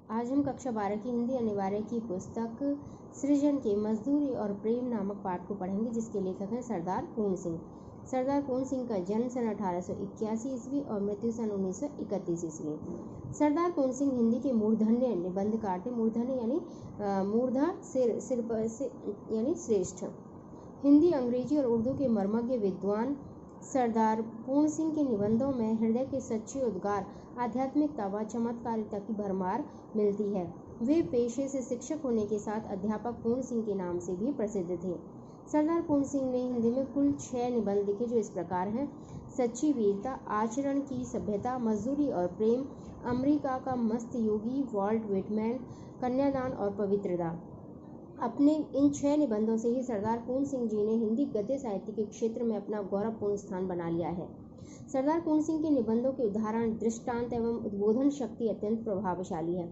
आज हम कक्षा 12 की हिंदी अनिवार्य की पुस्तक सृजन के मजदूरी और प्रेम नामक पाठ को पढ़ेंगे, जिसके लेखक हैं सरदार पूर्ण सिंह। सरदार पूर्ण सिंह का जन्म सन 1881 ईस्वी और मृत्यु सन 1931 ईस्वी। सरदार पूर्ण सिंह हिंदी के मूर्धन्य निबंधकार थे। मूर्धन्य यानी मूर्धा सिर पर से यानी श्रेष्ठ। हिंदी, अंग्रेजी और उर्दू के मर्मज्ञ विद्वान सरदार पूर्ण सिंह के निबंधों में हृदय के सच्चे उद्गार, आध्यात्मिकता व चमत्कारिता की भरमार मिलती है। वे पेशे से शिक्षक होने के साथ अध्यापक पूर्ण सिंह के नाम से भी प्रसिद्ध थे। सरदार पूर्ण सिंह ने हिंदी में कुल 6 निबंध लिखे, जो इस प्रकार हैं: सच्ची वीरता, आचरण की सभ्यता, मजदूरी और प्रेम, अमेरिका का मस्त योगी, वॉल्ट विटमैन, कन्यादान और पवित्रता। अपने इन 6 निबंधों से ही सरदार पूर्ण सिंह जी ने हिंदी गद्य साहित्य के क्षेत्र में अपना गौरवपूर्ण स्थान बना लिया है। सरदार पूर्ण सिंह के निबंधों के उदाहरण, दृष्टांत एवं उद्बोधन शक्ति अत्यंत प्रभावशाली है।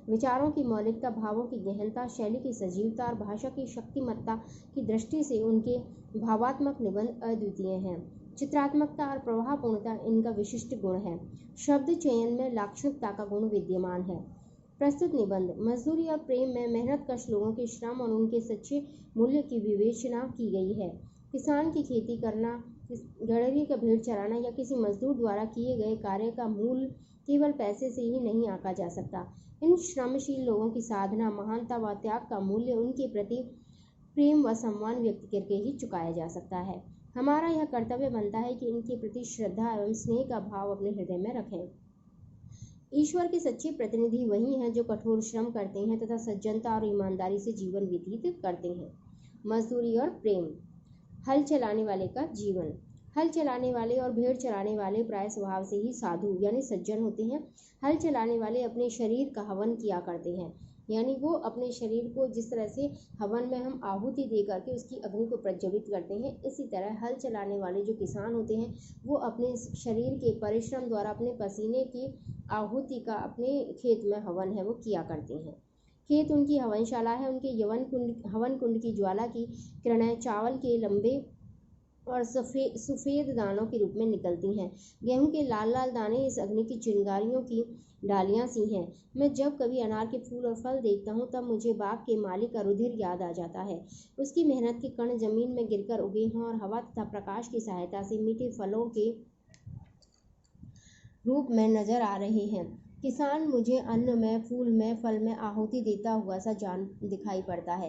विचारों की मौलिकता, भावों की गहनता, शैली की सजीवता और भाषा की शक्तिमत्ता की दृष्टि से उनके भावात्मक निबंध अद्वितीय हैं। चित्रात्मकता और प्रभावपूर्णता इनका विशिष्ट गुण है। शब्द चयन में लाक्षणिकता का गुण विद्यमान है। प्रस्तुत निबंध मजदूरी और प्रेम में मेहनतकश लोगों के श्रम और उनके सच्चे मूल्य की विवेचना की गई है। किसान की खेती करना, गड़ेरी का भेड़ चराना या किसी मजदूर द्वारा किए गए कार्य का मूल्य केवल पैसे से ही नहीं आंका जा सकता। इन श्रमशील लोगों की साधना, महानता व त्याग का मूल्य उनके प्रति प्रेम व सम्मान व्यक्त करके ही चुकाया जा सकता है। हमारा यह कर्तव्य बनता है कि इनके प्रति श्रद्धा एवं स्नेह का भाव अपने हृदय में रखें। ईश्वर के सच्चे प्रतिनिधि वही हैं जो कठोर श्रम करते हैं तथा सज्जनता और ईमानदारी से जीवन व्यतीत करते हैं। मजदूरी और प्रेम। हल चलाने वाले का जीवन। हल चलाने वाले और भेड़ चराने वाले प्राय स्वभाव से ही साधु यानी सज्जन होते हैं। हल चलाने वाले अपने शरीर का हवन किया करते हैं, यानी वो अपने शरीर को जिस तरह से हवन में हम आहुति दे करके उसकी अग्नि को प्रज्वलित करते हैं, इसी तरह हल चलाने वाले जो किसान होते हैं वो अपने शरीर के परिश्रम द्वारा अपने पसीने की आहुति का अपने खेत में हवन है वो किया करते हैं। खेत उनकी हवनशाला है। उनके हवन कुंड की ज्वाला की किरणें चावल के लंबे और सफ़ेद दानों के रूप में निकलती हैं। गेहूं के लाल लाल दाने इस अग्नि की चिंगारियों की डालियां सी हैं। मैं जब कभी अनार के फूल और फल देखता हूँ तब मुझे बाग के मालिक का रुधिर याद आ जाता है। उसकी मेहनत के कण जमीन में गिरकर उगे हैं और हवा तथा प्रकाश की सहायता से मीठे फलों के रूप में नजर आ रहे हैं। किसान मुझे अन्न में, फूल में, फल में आहुति देता हुआ सा जान दिखाई पड़ता है।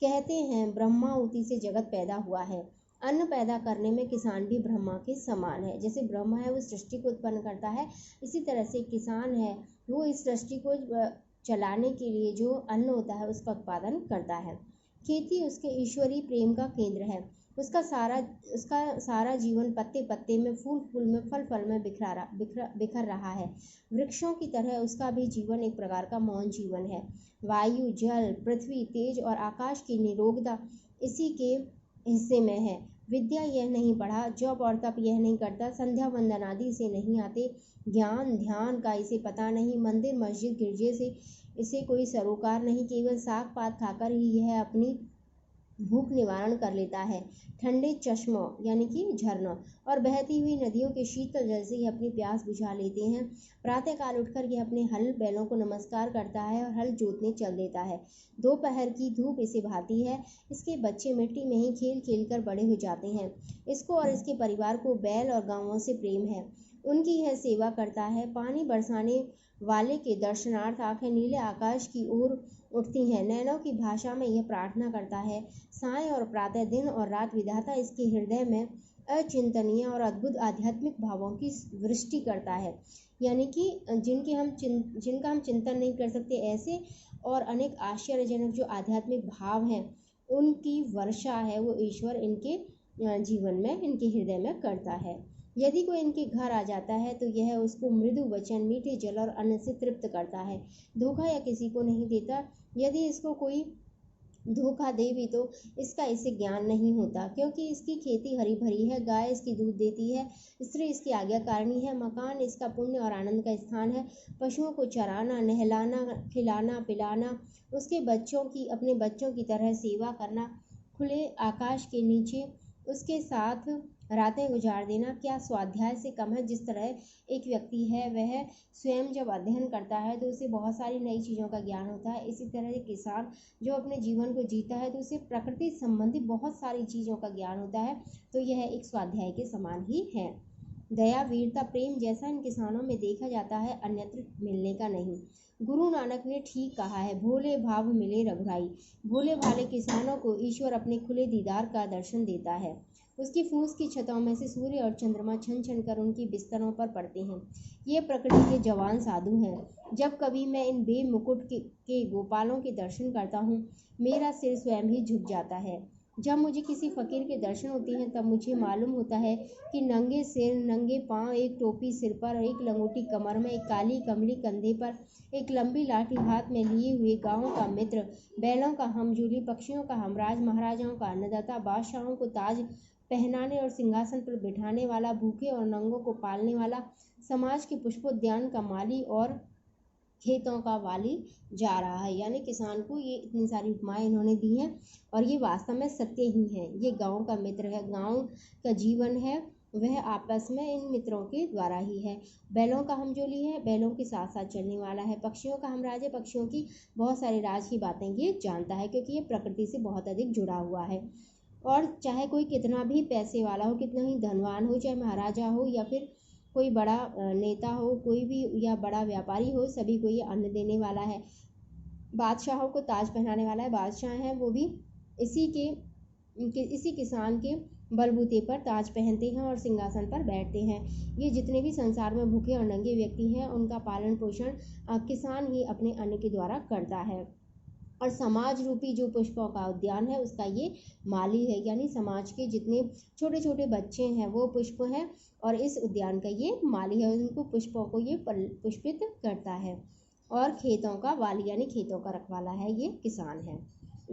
कहते हैं ब्रह्माहुति से जगत पैदा हुआ है। अन्न पैदा करने में किसान भी ब्रह्मा के समान है। जैसे ब्रह्मा है वो सृष्टि को उत्पन्न करता है, इसी तरह से किसान है वो इस सृष्टि को चलाने के लिए जो अन्न होता है उसका उत्पादन करता है। खेती उसके ईश्वरीय प्रेम का केंद्र है। उसका सारा जीवन पत्ते पत्ते में, फूल फूल में, फल फल में बिखर रहा है। वृक्षों की तरह उसका भी जीवन एक प्रकार का मौन जीवन है। वायु, जल, पृथ्वी, तेज और आकाश की निरोगता इसी के हिस्से में है। विद्या यह नहीं पढ़ा, जप और तप यह नहीं करता, संध्या वंदन आदि से नहीं आते, ज्ञान ध्यान का इसे पता नहीं, मंदिर मस्जिद गिरजे से इसे कोई सरोकार नहीं, केवल साग पात खाकर ही यह अपनी भूख निवारण कर लेता है। ठंडे चश्मों यानी कि झरनों और बहती हुई नदियों के शीतल जल से यह अपनी प्यास बुझा लेते हैं। प्रातःकाल उठकर यह अपने हल बैलों को नमस्कार करता है और हल जोतने चल देता है। दोपहर की धूप इसे भाती है। इसके बच्चे मिट्टी में ही खेल खेल कर बड़े हो जाते हैं। इसको और इसके परिवार को बैल और गायों से प्रेम है। उनकी यह सेवा करता है। पानी बरसाने वाले के दर्शनार्थ आंखें नीले आकाश की ओर उठती हैं। नैनों की भाषा में यह प्रार्थना करता है। साय और प्रातः, दिन और रात विधाता इसके हृदय में अचिंतनीय और अद्भुत आध्यात्मिक भावों की वृष्टि करता है, यानी कि जिनका हम चिंतन नहीं कर सकते, ऐसे और अनेक आश्चर्यजनक जो आध्यात्मिक भाव हैं उनकी वर्षा है वो ईश्वर इनके जीवन में, इनके हृदय में करता है। यदि कोई इनके घर आ जाता है तो यह उसको मृदु वचन, मीठे जल और अन्न से तृप्त करता है। धोखा या किसी को नहीं देता। यदि इसको कोई धोखा दे भी तो इसका इसे ज्ञान नहीं होता, क्योंकि इसकी खेती हरी भरी है। गाय इसकी दूध देती है, स्त्री इसकी आज्ञाकारिणी है, मकान इसका पुण्य और आनंद का स्थान है। पशुओं को चराना, नहलाना, खिलाना पिलाना, उसके बच्चों की अपने बच्चों की तरह सेवा करना, खुले आकाश के नीचे उसके साथ रातें गुजार देना क्या स्वाध्याय से कम है। जिस तरह एक व्यक्ति है वह स्वयं जब अध्ययन करता है तो उसे बहुत सारी नई चीज़ों का ज्ञान होता है, इसी तरह एक किसान जो अपने जीवन को जीता है तो उसे प्रकृति संबंधी बहुत सारी चीज़ों का ज्ञान होता है। तो यह एक स्वाध्याय के समान ही है। दया, वीरता, प्रेम जैसा इन किसानों में देखा जाता है, अन्यत्र मिलने का नहीं। गुरु नानक ने ठीक कहा है, भोले भाव मिले रघुराई। भोले भाले किसानों को ईश्वर अपने खुले दीदार का दर्शन देता है। उसकी फूस की छतों में से सूर्य और चंद्रमा छन छन कर उनकी बिस्तरों पर पड़ते हैं। ये प्रकृति के जवान साधु हैं। जब कभी मैं इन बेमुकुट के गोपालों के दर्शन करता हूँ, मेरा सिर स्वयं ही झुक जाता है। जब मुझे किसी फकीर के दर्शन होते हैं तब मुझे मालूम होता है कि नंगे सिर, नंगे पांव, एक टोपी सिर पर, एक लंगोटी कमर में, एक काली कमली कंधे पर, एक लंबी लाठी हाथ में लिए हुए, गाँव का मित्र, बैलों का हमजूली, पक्षियों का हमराज, महाराजाओं का अन्नदाता, बादशाहों को ताज पहनाने और सिंहासन पर बिठाने वाला, भूखे और नंगों को पालने वाला, समाज के पुष्पोद्यान का माली और खेतों का वाली जा रहा है। यानी किसान को ये इतनी सारी उपमाएं इन्होंने दी हैं और ये वास्तव में सत्य ही है। ये गांव का मित्र है, गांव का जीवन है, वह आपस में इन मित्रों के द्वारा ही है। बैलों का हमजोली है, बैलों के साथ साथ चलने वाला है। पक्षियों का हमराज है, पक्षियों की बहुत सारी राज की बातें ये जानता है, क्योंकि ये प्रकृति से बहुत अधिक जुड़ा हुआ है। और चाहे कोई कितना भी पैसे वाला हो, कितना ही धनवान हो, चाहे महाराजा हो या फिर कोई बड़ा नेता हो, कोई भी या बड़ा व्यापारी हो, सभी को ये अन्न देने वाला है। बादशाहों को ताज पहनाने वाला है। बादशाह हैं वो भी इसी किसान के बलबूते पर ताज पहनते हैं और सिंहासन पर बैठते हैं। ये जितने भी संसार में भूखे और नंगे व्यक्ति हैं, उनका पालन पोषण किसान ही अपने अन्न के द्वारा करता है। और समाज रूपी जो पुष्पों का उद्यान है उसका ये माली है। यानी समाज के जितने छोटे छोटे बच्चे हैं वो पुष्प हैं और इस उद्यान का ये माली है। उनको पुष्पों को ये पुष्पित करता है। और खेतों का वाली यानी खेतों का रखवाला है, ये किसान है।